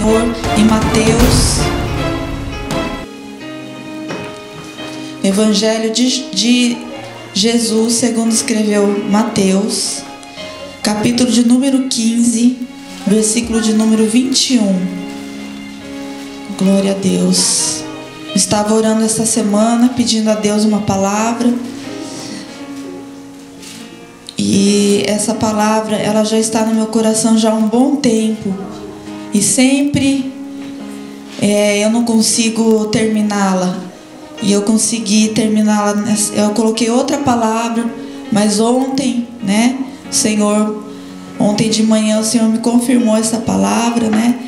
Senhor em Mateus, Evangelho de Jesus segundo escreveu Mateus, capítulo de número 15, versículo de número 21. Glória a Deus. Estava orando esta semana, pedindo a Deus uma palavra. E essa palavra, ela já está no meu coração já há um bom tempo. E sempre eu não consigo terminá-la. E eu consegui terminá-la. Eu coloquei outra palavra, mas ontem, né? Ontem de manhã o Senhor me confirmou essa palavra, né?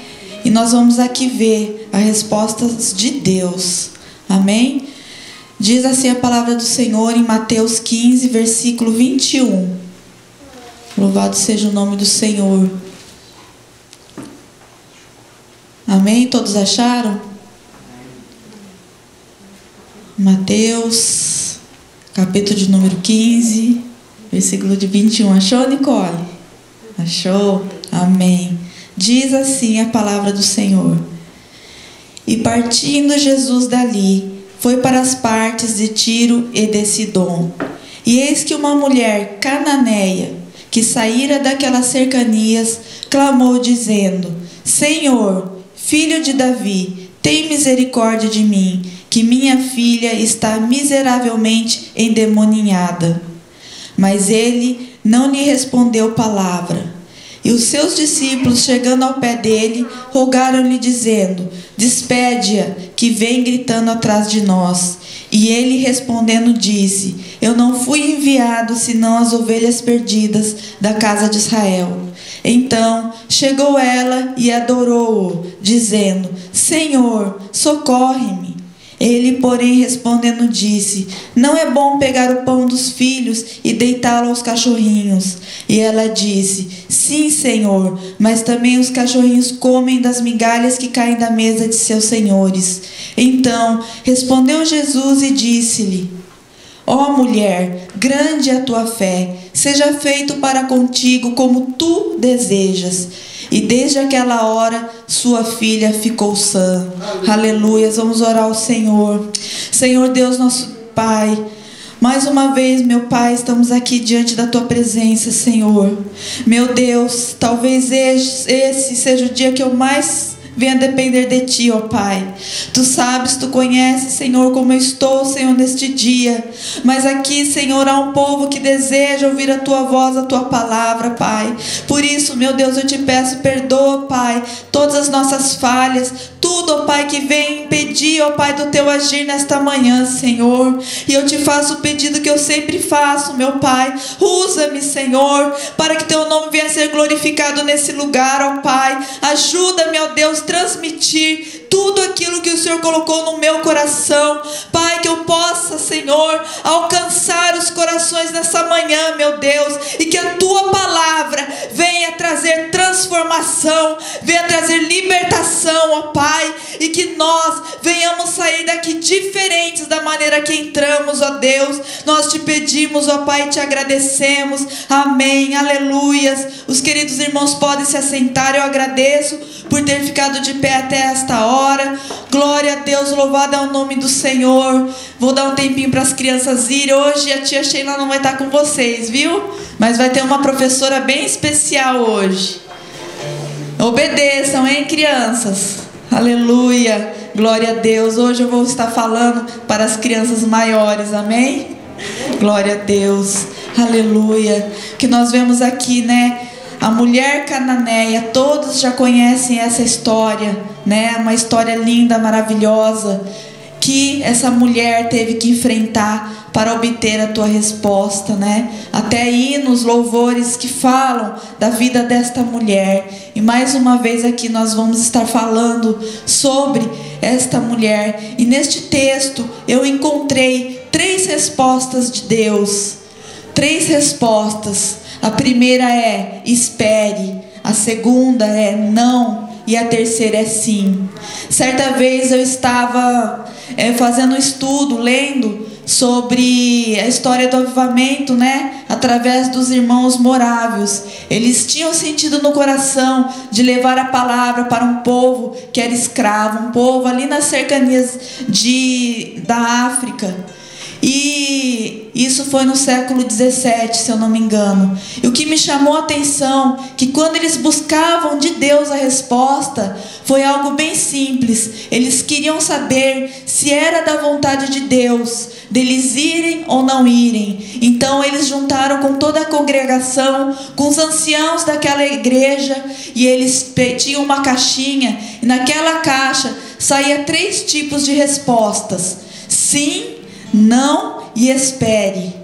E nós vamos aqui ver as respostas de Deus. Amém? Diz assim a palavra do Senhor em Mateus 15, versículo 21. Louvado seja o nome do Senhor. Amém? Todos acharam? Mateus, capítulo de número 15, versículo de 21. Achou, Nicole? Achou? Amém. Diz assim a palavra do Senhor. E partindo Jesus dali, foi para as partes de Tiro e de Sidom. E eis que uma mulher cananeia, que saíra daquelas cercanias, clamou dizendo: Senhor, filho de Davi, tem misericórdia de mim, que minha filha está miseravelmente endemoniada. Mas ele não lhe respondeu palavra. E os seus discípulos, chegando ao pé dele, rogaram-lhe dizendo: Despede-a, que vem gritando atrás de nós. E ele respondendo disse: Eu não fui enviado senão as ovelhas perdidas da casa de Israel. Então chegou ela e adorou-o, dizendo: Senhor, socorre-me. Ele, porém, respondendo disse: Não é bom pegar o pão dos filhos e deitá-lo aos cachorrinhos. E ela disse: Sim, Senhor, mas também os cachorrinhos comem das migalhas que caem da mesa de seus senhores. Então respondeu Jesus e disse-lhe: Ó mulher, grande é a tua fé, seja feito para contigo como tu desejas. E desde aquela hora sua filha ficou sã. Aleluia. Vamos orar ao Senhor. Senhor Deus, nosso Pai, mais uma vez, meu Pai, estamos aqui diante da tua presença, Senhor. Meu Deus, talvez esse seja o dia que eu mais venha depender de Ti, ó Pai. Tu sabes, Tu conheces, Senhor, como eu estou, Senhor, neste dia. Mas aqui, Senhor, há um povo que deseja ouvir a Tua voz, a Tua palavra, Pai. Por isso, meu Deus, eu te peço, perdoa, Pai, todas as nossas falhas, tudo, ó Pai, que vem impedir, ó Pai, do Teu agir nesta manhã, Senhor. E eu te faço o pedido que eu sempre faço, meu Pai. Usa-me, Senhor, para que Teu nome venha a ser glorificado nesse lugar, ó Pai. Ajuda-me, ó Deus, transmitir tudo aquilo que o Senhor colocou no meu coração, Pai, que eu possa, Senhor, alcançar os corações nessa manhã, meu Deus, e que a Tua palavra venha trazer transformação, venha trazer libertação, ó Pai, e que nós venhamos sair daqui diferentes da maneira que entramos, ó Deus. Nós te pedimos, ó Pai, e te agradecemos. Amém, aleluias. Os queridos irmãos podem se assentar. Eu agradeço por ter ficado de pé até esta hora. Glória a Deus, louvado é o nome do Senhor. Vou dar um tempinho para as crianças irem. Hoje a tia Sheila não vai estar com vocês, viu? Mas vai ter uma professora bem especial hoje. Obedeçam, hein, crianças? Aleluia, glória a Deus. Hoje eu vou estar falando para as crianças maiores, amém? Glória a Deus, aleluia. Que nós vemos aqui, né? A mulher cananeia, todos já conhecem essa história, né? Uma história linda, maravilhosa, que essa mulher teve que enfrentar para obter a tua resposta, né? Até aí nos louvores que falam da vida desta mulher. E mais uma vez aqui nós vamos estar falando sobre esta mulher. E neste texto eu encontrei 3 respostas de Deus. 3 respostas. A primeira é espere, a segunda é não e a terceira é sim. Certa vez eu estava fazendo um estudo, lendo sobre a história do avivamento, né? Através dos irmãos morávios. Eles tinham sentido no coração de levar a palavra para um povo que era escravo, um povo ali nas cercanias da África. E isso foi no século 17, se eu não me engano. E o que me chamou a atenção, que quando eles buscavam de Deus a resposta, foi algo bem simples. Eles queriam saber se era da vontade de Deus, deles irem ou não irem. Então eles juntaram com toda a congregação, com os anciãos daquela igreja, e eles tinham uma caixinha, e naquela caixa saía 3 tipos de respostas: sim, não e espere.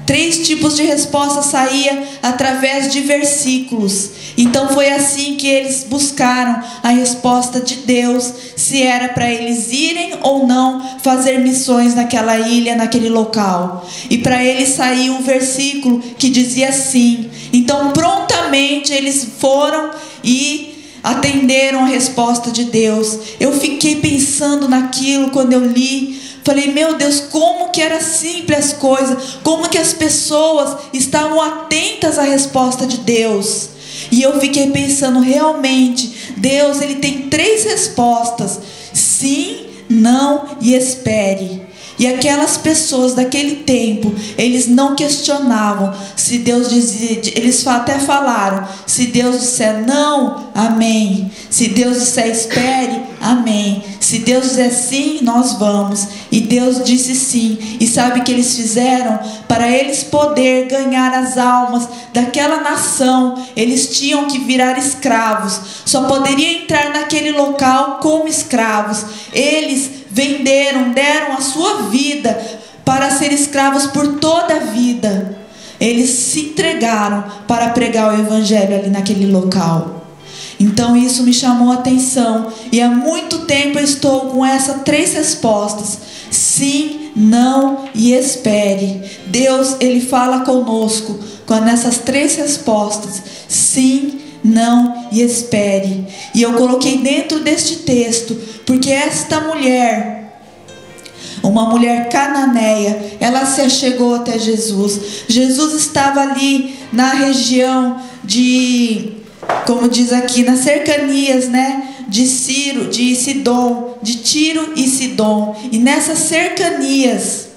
3 tipos de resposta saía através de versículos. Então foi assim que eles buscaram a resposta de Deus, se era para eles irem ou não fazer missões naquela ilha, naquele local. E para eles saiu um versículo que dizia sim. Então prontamente eles foram e atenderam a resposta de Deus. Eu fiquei pensando naquilo quando eu li. Falei, meu Deus, como que era simples as coisas, como que as pessoas estavam atentas à resposta de Deus. E eu fiquei pensando, realmente, Deus, Ele tem 3 respostas: sim, não e espere. E aquelas pessoas daquele tempo, eles não questionavam se Deus dizia, eles até falaram, se Deus disser não, amém. Se Deus disser espere, amém. Se Deus disser sim, nós vamos. E Deus disse sim. E sabe o que eles fizeram? Para eles poder ganhar as almas daquela nação, eles tinham que virar escravos. Só poderiam entrar naquele local como escravos. Eles venderam, deram a sua vida para ser escravos por toda a vida. Eles se entregaram para pregar o evangelho ali naquele local. Então isso me chamou a atenção. E há muito tempo eu estou com essas 3 respostas: sim, não e espere. Deus, Ele fala conosco com essas 3 respostas: sim, não e espere. E eu coloquei dentro deste texto porque esta mulher, uma mulher cananeia, ela se achegou até Jesus. Jesus estava ali na região de, como diz aqui, nas cercanias, né, de Tiro e Sidom. E nessas cercanias,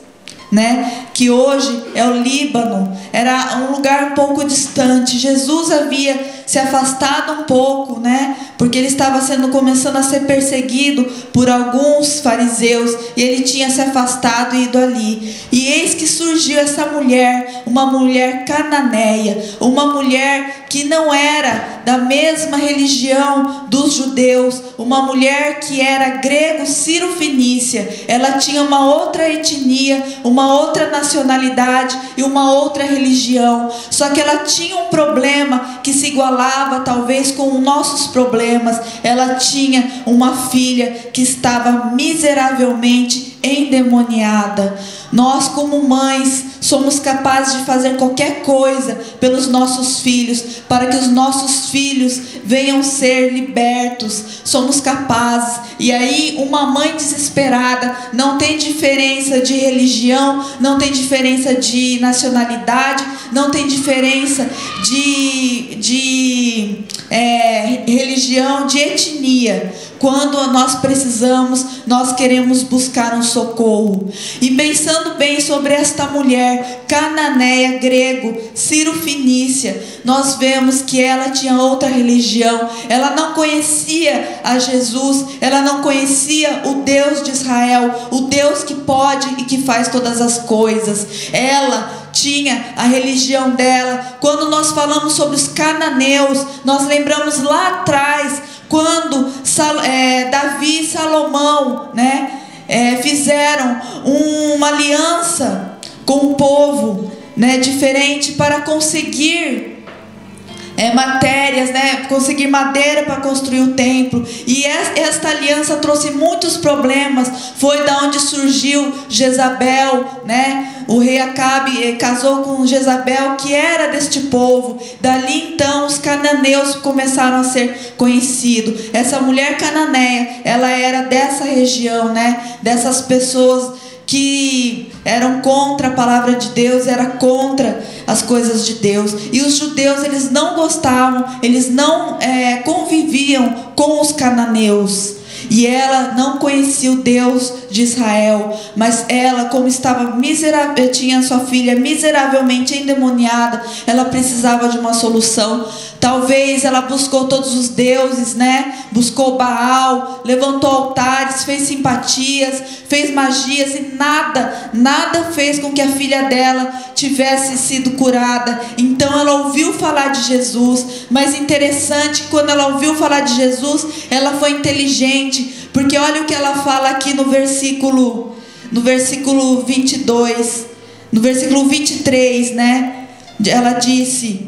né, que hoje é o Líbano, era um lugar um pouco distante. Jesus havia se afastado um pouco, né, porque ele estava começando a ser perseguido por alguns fariseus, e ele tinha se afastado e ido ali. E eis que surgiu essa mulher, uma mulher cananeia, uma mulher que não era da mesma religião dos judeus, uma mulher que era grego-ciro-fenícia. Ela tinha uma outra etnia, uma outra nacionalidade e uma outra religião. Só que ela tinha um problema que se igualava talvez com os nossos problemas. Ela tinha uma filha que estava miseravelmente endemoniada. Nós, como mães, somos capazes de fazer qualquer coisa pelos nossos filhos, para que os nossos filhos venham ser libertos. Somos capazes. E aí uma mãe desesperada, não tem diferença de religião, não tem diferença de nacionalidade, não tem diferença de religião, de etnia. Quando nós precisamos, nós queremos buscar um socorro. E pensando bem sobre esta mulher cananeia, grego, Ciro-fenícia, nós vemos que ela tinha outra religião. Ela não conhecia a Jesus, ela não conhecia o Deus de Israel, o Deus que pode e que faz todas as coisas. Ela tinha a religião dela. Quando nós falamos sobre os cananeus, nós lembramos lá atrás, quando Davi e Salomão, né, fizeram uma aliança com o povo, né, diferente, para conseguir matérias, né, conseguir madeira para construir o templo. E esta aliança trouxe muitos problemas. Foi da onde surgiu Jezabel, né? O rei Acabe casou com Jezabel, que era deste povo. Dali então os cananeus começaram a ser conhecidos. Essa mulher cananeia, ela era dessa região, né? Dessas pessoas que eram contra a palavra de Deus, era contra as coisas de Deus. E os judeus, eles não gostavam, eles não conviviam com os cananeus. E ela não conhecia o Deus de Israel, mas ela, como estava miserável, tinha sua filha miseravelmente endemoniada, ela precisava de uma solução. Talvez ela buscou todos os deuses, né? Buscou Baal, levantou altares, fez simpatias, fez magias, e nada fez com que a filha dela tivesse sido curada. Então ela ouviu falar de Jesus, mas interessante, quando ela ouviu falar de Jesus, ela foi inteligente, porque olha o que ela fala aqui no versículo 22, no versículo 23, né? Ela disse,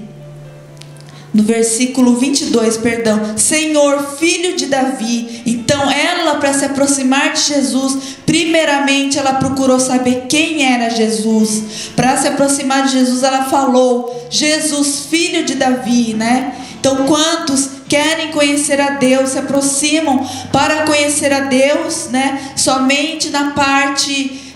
no versículo 22, perdão: Senhor, filho de Davi. Então ela, para se aproximar de Jesus, primeiramente ela procurou saber quem era Jesus. Para se aproximar de Jesus, ela falou: Jesus, filho de Davi, né? Então quantos querem conhecer a Deus, se aproximam para conhecer a Deus, né? Somente na parte,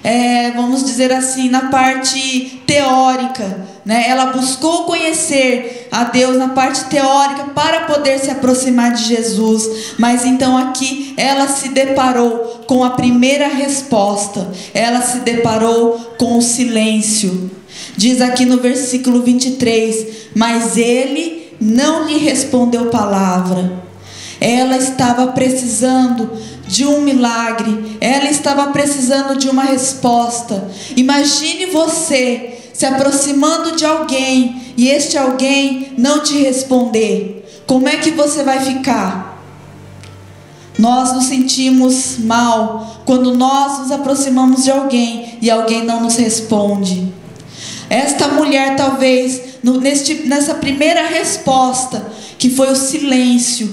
vamos dizer assim, na parte teórica, né? Ela buscou conhecer a Deus na parte teórica para poder se aproximar de Jesus. Mas então aqui ela se deparou com a primeira resposta. Ela se deparou com o silêncio. Diz aqui no versículo 23: mas ele não lhe respondeu palavra. Ela estava precisando de um milagre. Ela estava precisando de uma resposta. Imagine você se aproximando de alguém e este alguém não te responder. Como é que você vai ficar? Nós nos sentimos mal quando nós nos aproximamos de alguém e alguém não nos responde. Esta mulher, talvez, nessa primeira resposta, que foi o silêncio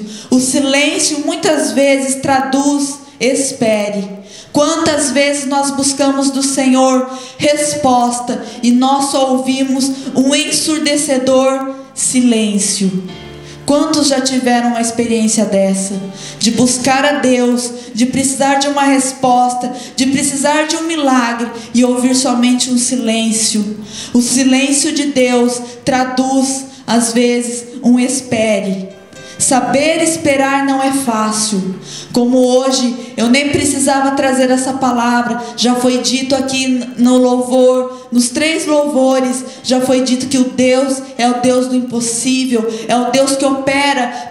muitas vezes traduz espere. Quantas vezes nós buscamos do Senhor resposta e nós só ouvimos um ensurdecedor silêncio? Quantos já tiveram uma experiência dessa? De buscar a Deus, de precisar de uma resposta, de precisar de um milagre e ouvir somente um silêncio. O silêncio de Deus traduz, às vezes, um espere. Saber esperar não é fácil. Como hoje eu nem precisava trazer essa palavra, já foi dito aqui no louvor, nos 3 louvores, já foi dito que o Deus é o Deus do impossível, é o Deus que opera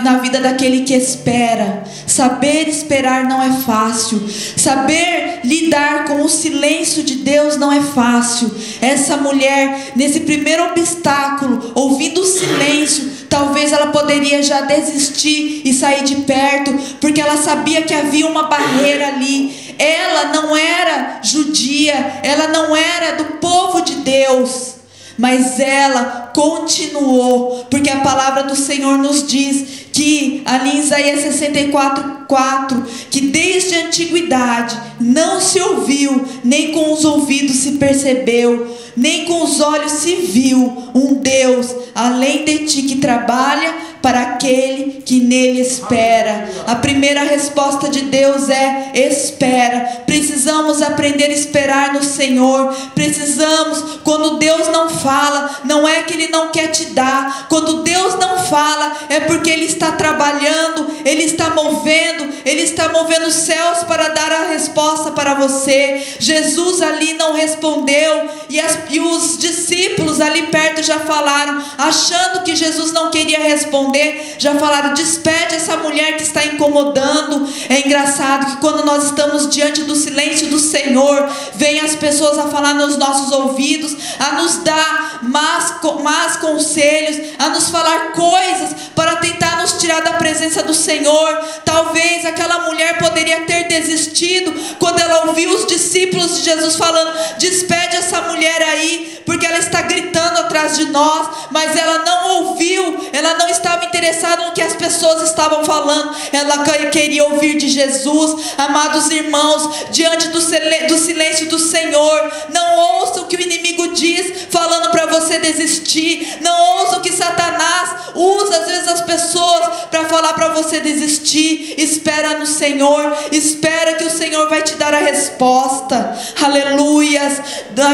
na vida daquele que espera. Saber esperar não é fácil. Saber lidar com o silêncio de Deus não é fácil. Essa mulher, nesse primeiro obstáculo, ouvindo o silêncio, talvez ela poderia já desistir e sair de perto, porque ela sabia que havia uma barreira ali. Ela não era judia, ela não era do povo de Deus, mas ela continuou, porque a palavra do Senhor nos diz que ali em Isaías 64:4, que desde a antiguidade não se ouviu, nem com os ouvidos se percebeu, nem com os olhos se viu um Deus além de ti que trabalha para aquele que nele espera. A primeira resposta de Deus é espera. Precisamos aprender a esperar no Senhor. Precisamos, quando Deus não fala, não é que Ele não quer te dar. Quando Deus não fala, é porque Ele está trabalhando, Ele está movendo os céus para dar a resposta para você. Jesus ali não respondeu, e os discípulos ali perto já falaram, achando que Jesus não queria responder, já falaram: despede essa mulher que está incomodando. É engraçado que quando nós estamos diante do silêncio do Senhor, vem as pessoas a falar nos nossos ouvidos, a nos dar más conselhos, a nos falar coisas para tentar nos tirar da presença do Senhor. Talvez aquela mulher poderia ter desistido quando ela ouviu os discípulos de Jesus falando: despede essa mulher aí, porque ela está gritando atrás de nós. Mas ela não ouviu, ela não estava interessada no que as pessoas estavam falando, ela queria ouvir de Jesus. Amados irmãos, diante do silêncio do Senhor, não ouça o que o inimigo diz falando para você desistir, não ouça o que Satanás, usa às vezes as pessoas para falar para você desistir. Espera no Senhor, espera que o Senhor vai te dar a resposta. Aleluias.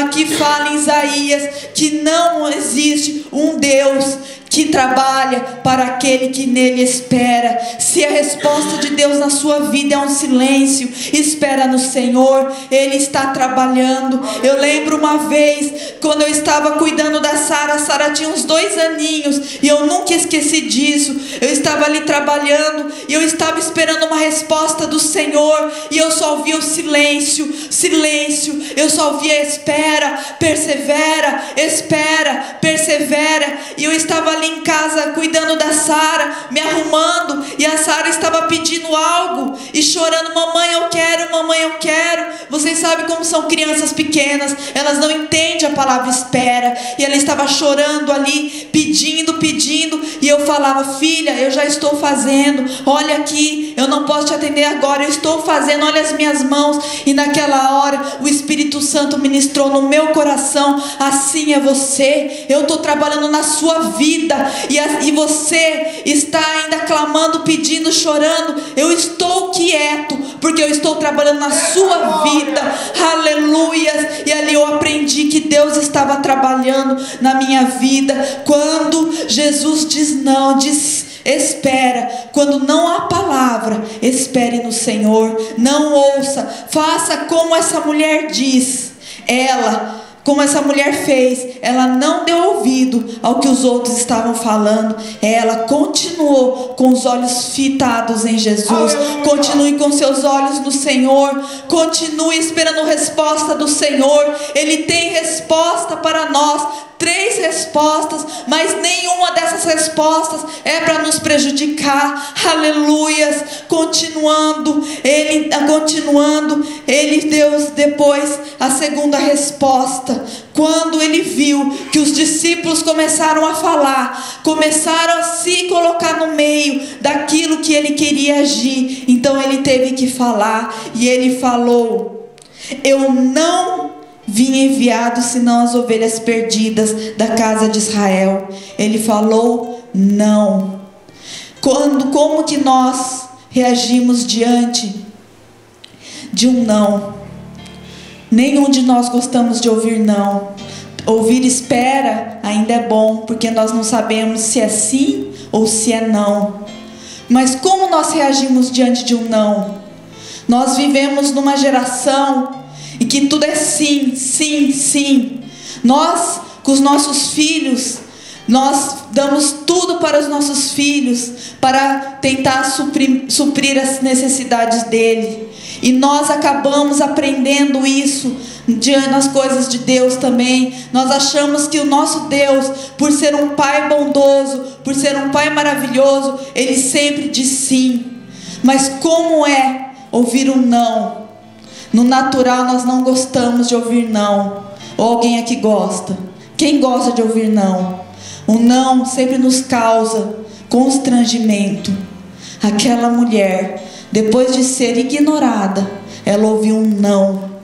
Aqui fala em Isaías que não existe um Deus que trabalha para aquele que nele espera. Se a resposta de Deus na sua vida é um silêncio, espera no Senhor, Ele está trabalhando. Eu lembro uma vez, quando eu estava cuidando da Sara, a Sara tinha uns 2 aninhos, e eu nunca esqueci disso. Eu estava ali trabalhando, e eu estava esperando uma resposta do Senhor, e eu só ouvia o silêncio, silêncio. Eu só ouvia espera, persevera, espera, persevera. E eu estava ali em casa cuidando da Sara, me arrumando, e a Sara estava pedindo algo e chorando: mamãe eu quero, mamãe eu quero. Vocês sabem como são crianças pequenas, elas não entendem a palavra espera, e ela estava chorando ali, pedindo, e eu falava: filha, eu já estou fazendo, olha aqui, eu não posso te atender agora, eu estou fazendo, olha as minhas mãos. E naquela hora o Espírito Santo ministrou no meu coração: assim é você, eu estou trabalhando na sua vida, e você está ainda clamando, pedindo, chorando. Eu estou quieto, porque eu estou trabalhando na sua vida. Aleluia. E ali eu aprendi que Deus estava trabalhando na minha vida. Quando Jesus diz não, diz espera, quando não há palavra, espere no Senhor, não ouça, faça como essa mulher diz. Como essa mulher fez, ela não deu ouvido ao que os outros estavam falando. Ela continuou com os olhos fitados em Jesus. Continue com seus olhos no Senhor. Continue esperando a resposta do Senhor. Ele tem resposta para nós. 3 respostas, mas nenhuma dessas respostas é para nos prejudicar. Aleluias. Continuando, Ele deu depois a segunda resposta. Quando ele viu que os discípulos começaram a falar, começaram a se colocar no meio daquilo que ele queria agir, então ele teve que falar. E ele falou: eu não vim enviado senão as ovelhas perdidas da casa de Israel. Ele falou não. Como que nós reagimos diante de um não? Nenhum de nós gostamos de ouvir não. Ouvir espera ainda é bom, porque nós não sabemos se é sim ou se é não. Mas como nós reagimos diante de um não? Nós vivemos numa geração e que tudo é sim, sim, sim. Nós, com os nossos filhos, nós damos tudo para os nossos filhos, para tentar suprir as necessidades dele. E nós acabamos aprendendo isso nas coisas de Deus também. Nós achamos que o nosso Deus, por ser um Pai bondoso, por ser um Pai maravilhoso, Ele sempre diz sim. Mas como é ouvir um não? No natural nós não gostamos de ouvir não. Ou alguém aqui gosta? Quem gosta de ouvir não? O não sempre nos causa constrangimento. Aquela mulher, depois de ser ignorada, ela ouviu um não.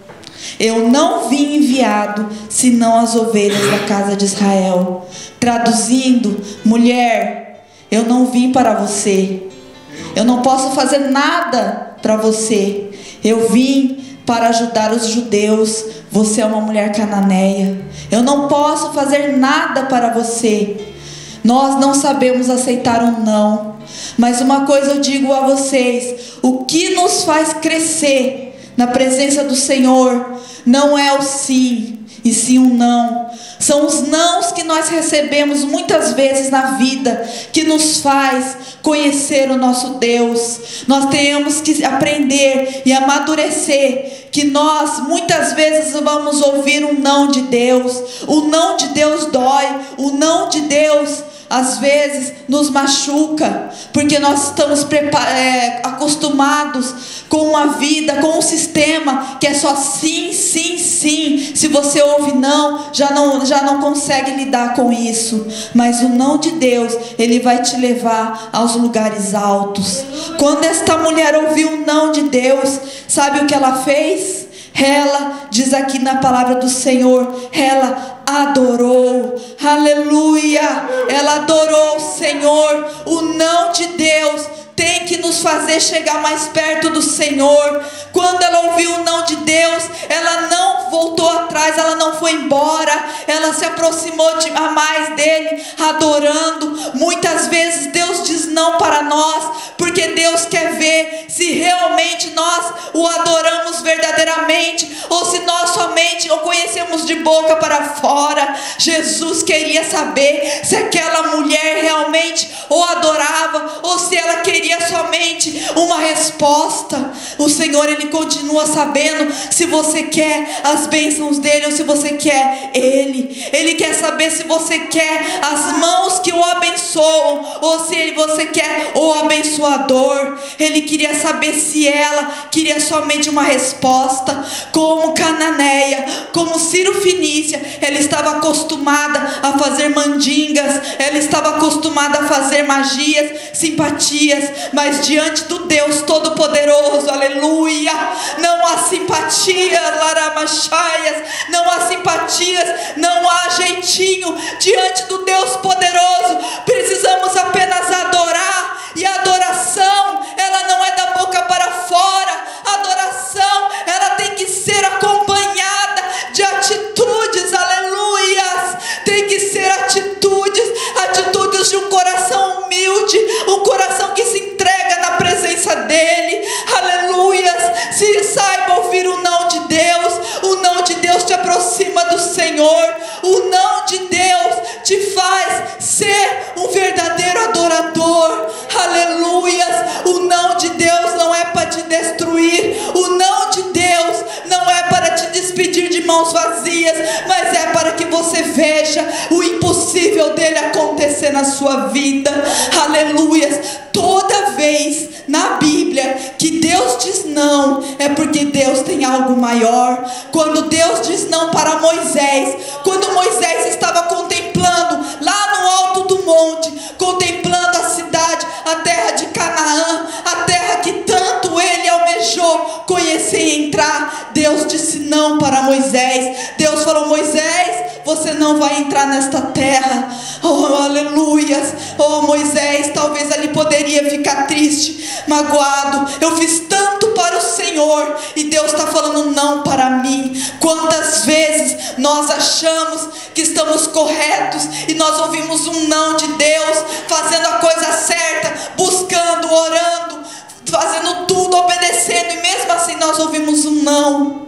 Eu não vim enviado senão as ovelhas da casa de Israel. Traduzindo: mulher, eu não vim para você. Eu não posso fazer nada para você. Eu vim para ajudar os judeus. Você é uma mulher cananeia. Eu não posso fazer nada para você. Nós não sabemos aceitar um não. Mas uma coisa eu digo a vocês: o que nos faz crescer na presença do Senhor não é o sim, e sim um não. São os nãos que nós recebemos muitas vezes na vida que nos faz conhecer o nosso Deus. Nós temos que aprender e amadurecer que nós muitas vezes vamos ouvir um não de Deus. O não de Deus dói. O não de Deus às vezes nos machuca, porque nós estamos acostumados com uma vida, com um sistema que é só sim, sim, sim. Se você ouve não, já não consegue lidar com isso. Mas o não de Deus, Ele vai te levar aos lugares altos. Quando esta mulher ouviu o não de Deus, sabe o que ela fez? Ela, diz aqui na palavra do Senhor, ela adorou. Aleluia. Ela adorou o Senhor. nos fazer chegar mais perto do Senhor. Quando ela ouviu o não de Deus, ela não voltou atrás, ela não foi embora, ela se aproximou a mais dele, adorando. Muitas vezes Deus diz não para nós, porque Deus quer ver se realmente nós o adoramos verdadeiramente, ou se nós somente o conhecemos de boca para fora. Jesus queria saber se aquela mulher realmente o adorava, ou se ela queria somente uma resposta. O Senhor, Ele continua sabendo se você quer as bênçãos dele, ou se você quer Ele. Ele quer saber se você quer as mãos que o abençoam, ou se você quer o abençoador. Ele queria saber se ela queria somente uma resposta. Como Cananeia, como Ciro Fenícia, ela estava acostumada a fazer mandingas, ela estava acostumada a fazer magias, simpatias, mas diante do Deus Todo-Poderoso, aleluia, não há simpatias, laramachaias, não há simpatias, não há jeitinho diante do Deus poderoso. Precisamos apenas adorar, e a adoração, ela não é da boca para fora. A adoração, ela tem que ser acompanhada de atitudes, aleluias, tem que ser atitudes de um coração humilde, um coração que se entrega na presença dele, aleluias. Se saiba ouvir o não de Deus te aproxima do Senhor, o não de Deus te faz ser um verdadeiro adorador, aleluias. O não de Deus não é para te destruir, o não de Deus não é para te despedir de mãos vazias, mas é para que você veja o impossível dele acontecer na sua vida, aleluias. Toda vez na Bíblia que Deus diz não, é porque Deus tem algo maior. Quando Deus diz não para Moisés, quando Moisés estava contemplando lá no alto do monte, contemplando a cidade, a terra de Canaã, a terra que tanto ele almejou conhecer e entrar, Deus disse não para Moisés. Deus falou: Moisés, você não vai entrar nesta terra. Oh, aleluias. Oh, Moisés, talvez ali poderia ficar triste, magoado. Eu fiz tanto para o Senhor e Deus está falando não para mim. Quantas vezes nós achamos que estamos corretos e nós ouvimos um não de Deus, fazendo a coisa certa, buscando, orando, fazendo tudo, obedecendo, e mesmo assim nós ouvimos um não.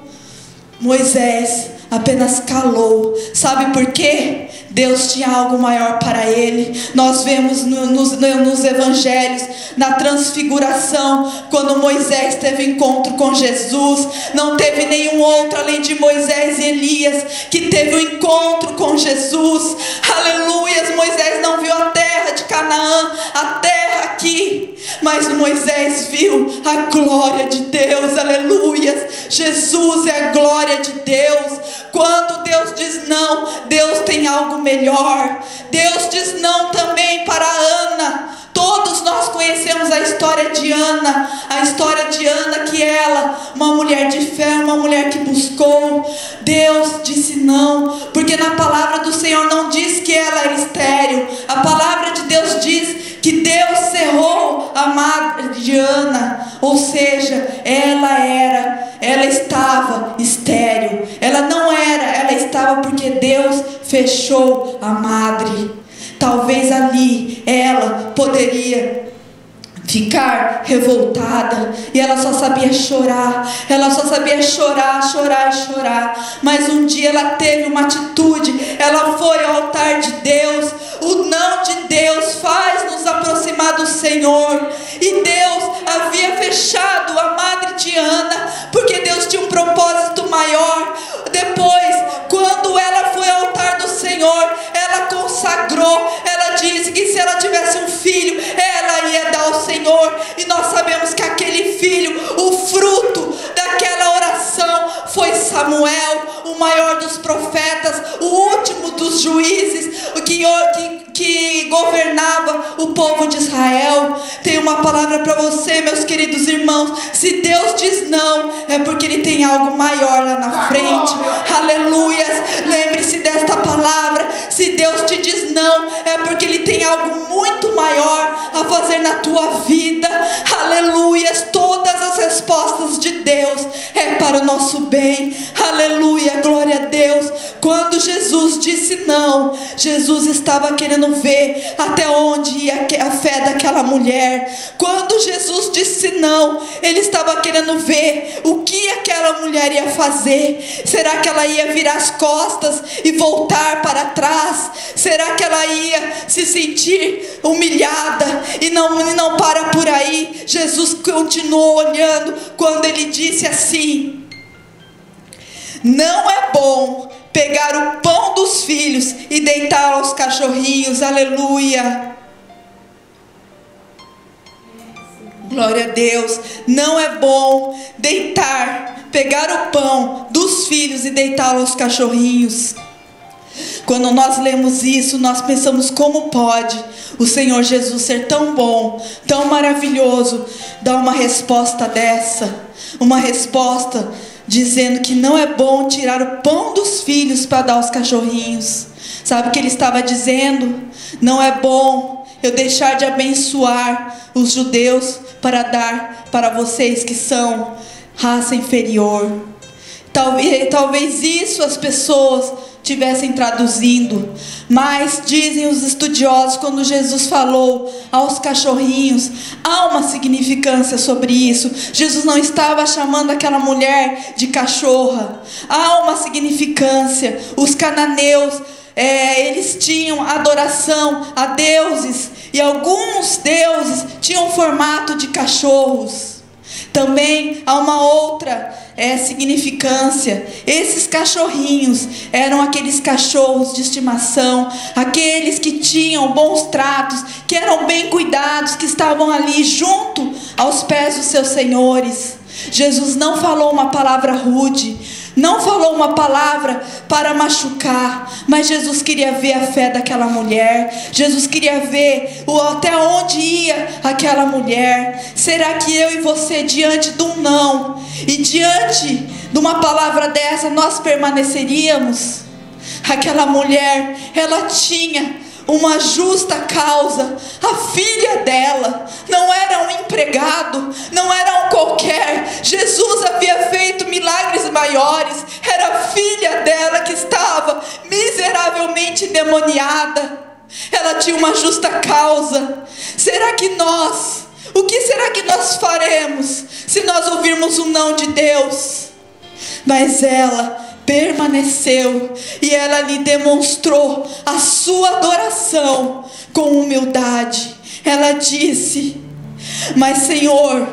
Moisés apenas calou. Sabe por quê? Deus tinha algo maior para ele. Nós vemos nos evangelhos, na transfiguração, quando Moisés teve encontro com Jesus, não teve nenhum outro além de Moisés e Elias que teve um encontro com Jesus, aleluias. Moisés não viu a terra de Canaã, a terra aqui, mas Moisés viu a glória de Deus, aleluias. Jesus é a glória de Deus. Quando Deus diz não, Deus tem algo melhor. Deus diz não também para Ana. Todos nós conhecemos a história de Ana, que ela, uma mulher de fé, uma mulher que buscou. Deus disse não, porque na palavra do Senhor não diz que ela era estéril. A palavra de Deus diz que Deus cerrou a madre de Ana, ou seja, ela estava estéril. Ela não era, ela estava porque Deus fechou a madre. Talvez ali ela poderia ficar revoltada, e ela só sabia chorar, chorar. Mas um dia ela teve uma atitude, ela foi ao altar de Deus. O não de Deus faz nos aproximar do Senhor, e Deus havia fechado a madre de Ana, porque Deus tinha um propósito maior. Depois, quando ela foi ao altar do Senhor, ela consagrou, ela disse que se ela tivesse um filho, ela ia dar ao Senhor. E nós sabemos que aquele filho, o fruto daquela oração, foi Samuel, o maior dos profetas, o último dos juízes, que governava o povo de Israel. Tem uma palavra para você, meus queridos irmãos: se Deus diz não, é porque Ele tem algo maior lá na frente, aleluias. Lembre-se desta palavra: se Deus te diz não, é porque Ele tem algo muito maior a fazer fazer na tua vida. Aleluias, todas as respostas de Deus é para o nosso bem. Aleluia, glória a Deus. Quando Jesus disse não, Jesus estava querendo ver até onde ia a fé daquela mulher. Quando Jesus disse não, ele estava querendo ver o que aquela mulher ia fazer. Será que ela ia virar as costas e voltar para trás? Será que ela ia se sentir humilhada? E não para por aí. Jesus continuou olhando quando ele disse assim: não é bom pegar o pão dos filhos e deitar aos cachorrinhos. Aleluia, glória a Deus. Não é bom pegar o pão dos filhos e deitá-lo aos cachorrinhos. Quando nós lemos isso, nós pensamos: como pode o Senhor Jesus ser tão bom, tão maravilhoso, dar uma resposta dessa? Uma resposta dizendo que não é bom tirar o pão dos filhos para dar aos cachorrinhos. Sabe o que ele estava dizendo? Não é bom eu deixar de abençoar os judeus para dar para vocês que são raça inferior. Talvez isso as pessoas tivessem traduzindo, mas dizem os estudiosos, quando Jesus falou aos cachorrinhos, há uma significância sobre isso. Jesus não estava chamando aquela mulher de cachorra. Há uma significância. Os cananeus, eles tinham adoração a deuses, e alguns deuses tinham formato de cachorros. Também há uma outra significância. Esses cachorrinhos eram aqueles cachorros de estimação, aqueles que tinham bons tratos, que eram bem cuidados, que estavam ali junto aos pés dos seus senhores. Jesus não falou uma palavra rude, não falou uma palavra para machucar, mas Jesus queria ver a fé daquela mulher. Jesus queria ver até onde ia aquela mulher. Será que eu e você, diante de um não e diante de uma palavra dessa, nós permaneceríamos? Aquela mulher, ela tinha uma justa causa. A filha dela não era um empregado, não era um qualquer. Jesus havia feito milagres maiores. Era a filha dela que estava miseravelmente endemoniada. Ela tinha uma justa causa. O que será que nós faremos se nós ouvirmos um não de Deus? Mas ela permaneceu, e ela lhe demonstrou a sua adoração com humildade. Ela disse: mas Senhor,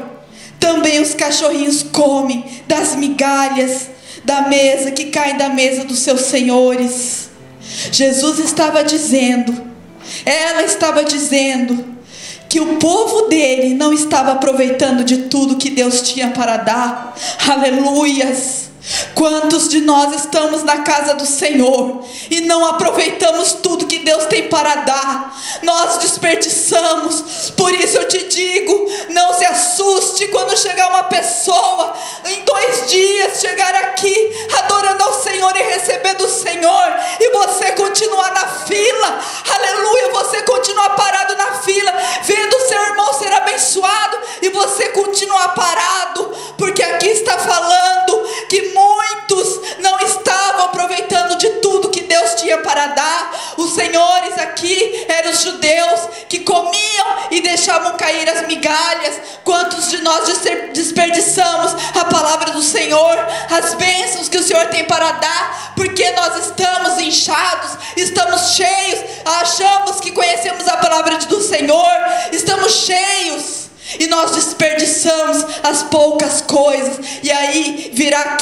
também os cachorrinhos comem das migalhas da mesa, que caem da mesa dos seus senhores. Jesus estava dizendo, ela estava dizendo, que o povo dele não estava aproveitando de tudo que Deus tinha para dar. Aleluias! Quantos de nós estamos na casa do Senhor e não aproveitamos tudo que Deus tem para dar? Nós desperdiçamos. Por isso eu te digo, não se assuste quando chegar uma pessoa em 2 dias chegar aqui adorando ao Senhor e recebendo o Senhor, e você continuar na fila. Aleluia, você continuar parado na fila, vendo o seu irmão ser abençoado, e você continuar parado, porque aqui está falando que muitos não estavam aproveitando de tudo que Deus tinha para dar. Os senhores aqui eram os judeus que comiam e deixavam cair as migalhas. Quantos de nós desperdiçamos a palavra do Senhor, as bênçãos que o Senhor tem para dar, porque nós estamos inchados, estamos cheios, achamos que conhecemos a palavra do Senhor, estamos cheios, e nós desperdiçamos as poucas coisas. E aí virá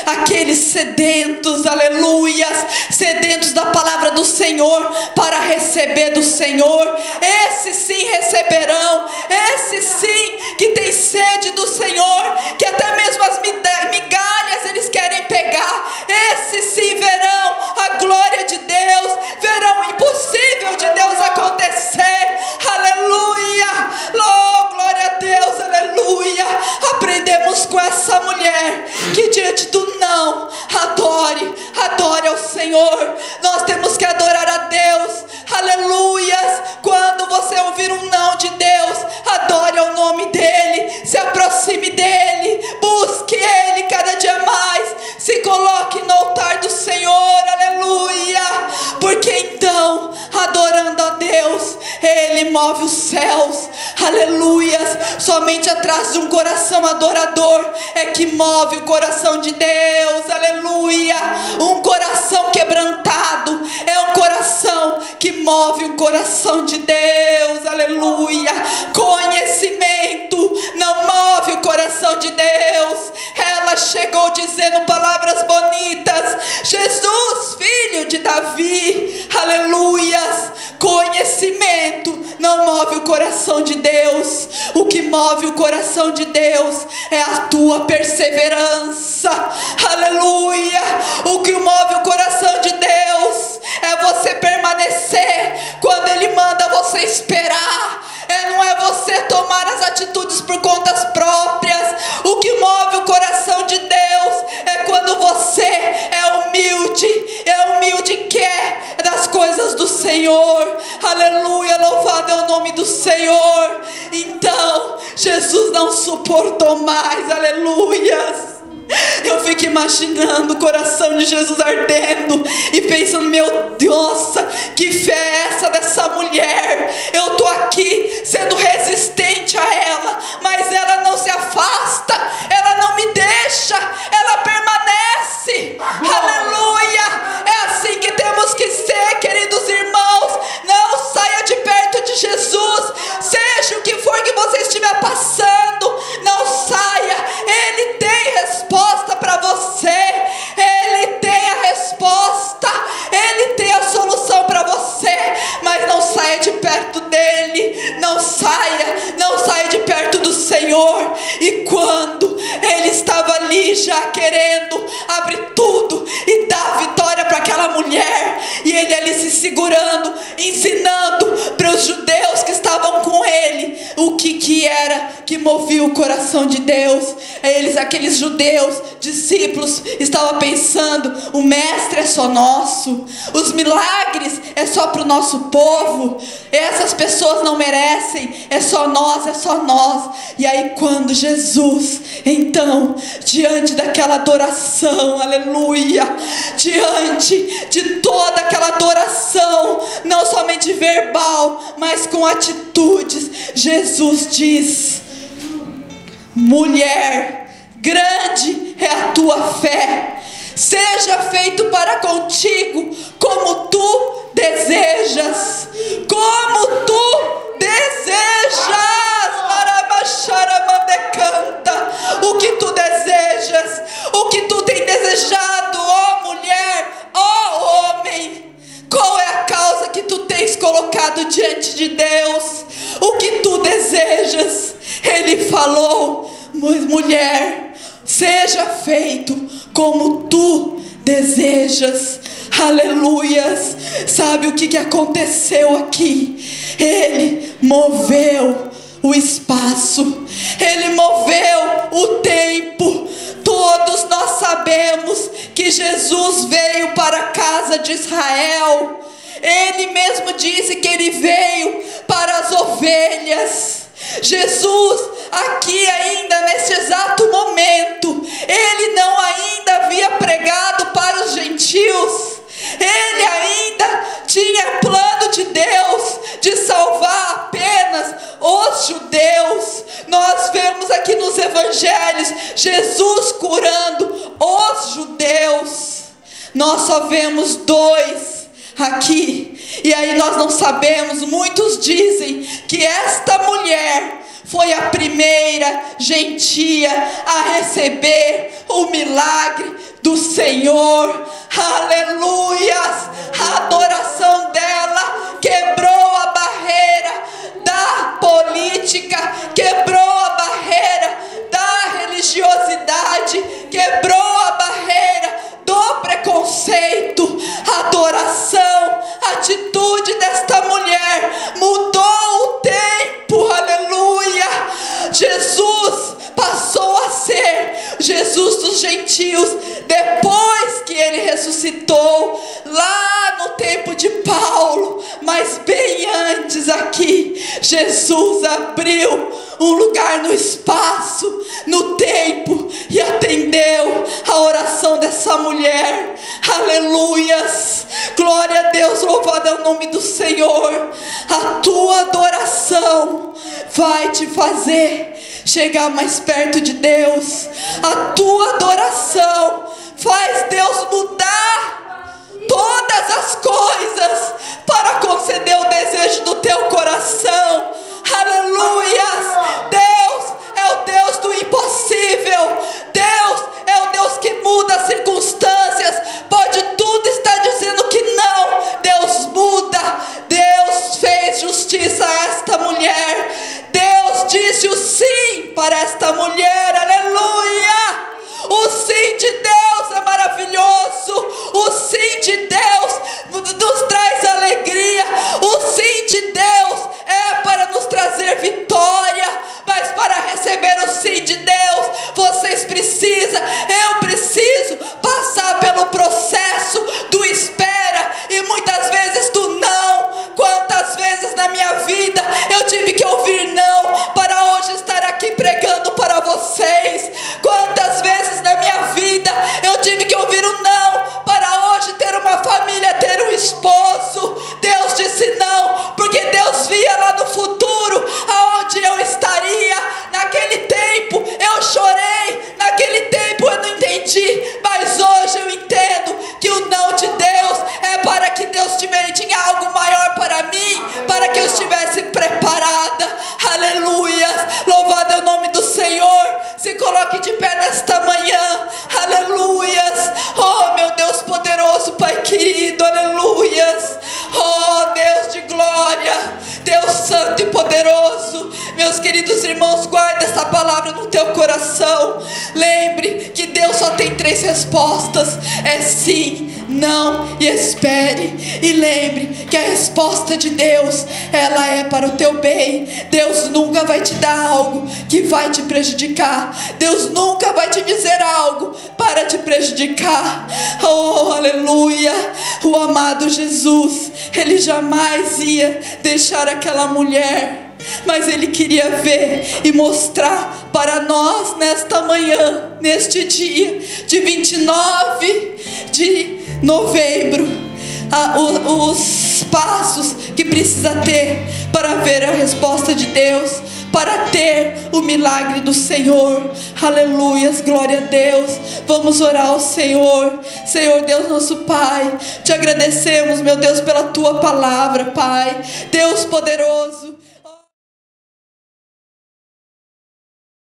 aqueles sedentos, aleluias, sedentos da palavra do Senhor, para receber do Senhor. Esses sim receberão, esses sim que tem sede do Senhor, que até mesmo as migalhas eles querem pegar. Esses sim verão a glória de Deus, verão o impossível de Deus acontecer. Aleluia, glória a Deus, aleluia. Aprendemos com essa mulher que diante do não, adore ao Senhor. Nós temos que adorar a Deus, aleluias. Quando você ouvir um não de Deus, Ele move os céus, aleluias. Somente atrás de um coração adorador é que move o coração de Deus, aleluia. Um coração quebrantado é um coração que move o coração de Deus, aleluia. Conhecimento não move o coração de Deus. Ela chegou dizendo palavras bonitas: Jesus, filho de Davi, aleluias. Conhecimento não move o coração de Deus. O que move o coração de Deus é a tua perseverança, aleluia. O que move o coração de Deus é você permanecer quando Ele manda você esperar. Não é você tomar as atitudes por contas próprias. O que move o coração de Deus é quando você é humilde e quer das coisas do Senhor, aleluia. Louvado é o nome do Senhor. Então Jesus não suportou mais, aleluias. Eu fico imaginando o coração de Jesus ardendo e pensando: meu Deus, que fé é essa dessa mulher? Eu estou aqui sendo resistente a ela, mas ela não se afasta, ela não me deixa, ela permanece, aleluia. É assim que temos que ser, queridos irmãos. Não saia de perto de Jesus, seja o que for que você estiver passando, não saia. Ele tem resposta para você, Ele tem a resposta, Ele tem a solução para você, mas não saia de perto dEle, não saia de perto do Senhor. E quando Ele estava ali já querendo abrir tudo e dar vitória para aquela mulher, e Ele ali se segurando, ensinando para os judeus que estavam com Ele o que era que movia o coração de Deus. Aqueles judeus, discípulos, estavam pensando: o mestre é só nosso, os milagres é só para o nosso povo, essas pessoas não merecem, é só nós. E aí quando Jesus, então, diante daquela adoração, aleluia, diante de toda aquela adoração, não somente verbal, mas com atitudes, Jesus diz: mulher, grande é a tua fé, seja feito para contigo como tu desejas, como tu desejas. O que tu desejas, o que tu tem desejado, ó mulher, ó homem. Qual é a causa que tu tens colocado diante de Deus? O que tu desejas? Ele falou: mulher, seja feito como tu desejas, aleluias. Sabe o que aconteceu aqui? Ele moveu o espaço, Ele moveu o tempo. Todos nós sabemos que Jesus veio para a casa de Israel. Ele mesmo disse que Ele veio para as ovelhas. Jesus, aqui ainda nesse exato momento, Ele não ainda havia pregado para os gentios. Ele ainda tinha plano de Deus de salvar apenas os judeus. Nós vemos aqui nos evangelhos Jesus curando os judeus. Nós só vemos 2 aqui, e aí nós não sabemos. Muitos dizem que esta mulher foi a primeira gentia a receber o milagre do Senhor, aleluias. A adoração dela quebrou a barreira da política, quebrou a barreira da religiosidade, quebrou a barreira do preconceito. A adoração, a atitude desta mulher mudou o tempo, aleluia. Jesus passou a ser Jesus dos gentios depois que Ele ressuscitou, lá no tempo de Paulo. Mas bem antes aqui, Jesus abriu um lugar no espaço, no tempo, e atendeu a oração dessa mulher, aleluias. Glória a Deus, louvado é o nome do Senhor, A tua adoração vai te fazer chegar mais perto de Deus. A tua adoração faz Deus mudar todas as coisas para conceder o desejo do teu coração. Aleluias! Deus é o Deus do impossível. Deus é o Deus que muda as circunstâncias. Pode tudo estar dizendo que não, Deus muda. Deus fez justiça a esta mulher. Deus disse o sim para esta mulher. Aleluia! O sim de Deus é maravilhoso. O sim de Deus nos traz alegria. O sim de Deus é para nos trazer vitória. Mas para receber o sim de Deus, vocês precisam, eu preciso passar pelo processo do espera e muitas vezes do não. Quantas vezes na minha vida eu tive que ouvir não para hoje estar aqui pregando para vocês. Quantas vezes na minha vida eu tive que ouvir o não para hoje ter uma família, ter um esposo. Deus disse não, porque Deus via lá no futuro aonde eu estaria. Naquele tempo eu chorei, naquele tempo eu não entendi, mas hoje eu entendo que o não de Deus é para que Deus tinha algo maior para mim, para que eu estivesse preparada. Aleluia! Louvado é o nome do Senhor. Se coloque de pé nesta manhã. Aleluias! Oh, meu Deus poderoso, Pai querido, aleluias! Oh, Deus de glória, Deus santo e poderoso. Meus queridos irmãos, guarda essa palavra no teu coração. Lembre que Deus só tem 3 respostas: é sim, não e espere. E lembre que a resposta de Deus, ela é para o teu bem. Deus nunca vai te dar algo que vai te prejudicar. Deus nunca vai te dizer algo para te prejudicar. Oh, aleluia! O amado Jesus, ele jamais ia deixar aquela mulher, mas ele queria ver e mostrar para nós nesta manhã, neste dia de 29 de novembro, os passos que precisa ter para ver a resposta de Deus, para ter o milagre do Senhor. Aleluias, glória a Deus. Vamos orar ao Senhor. Senhor Deus nosso Pai, te agradecemos, meu Deus, pela tua palavra, Pai, Deus poderoso.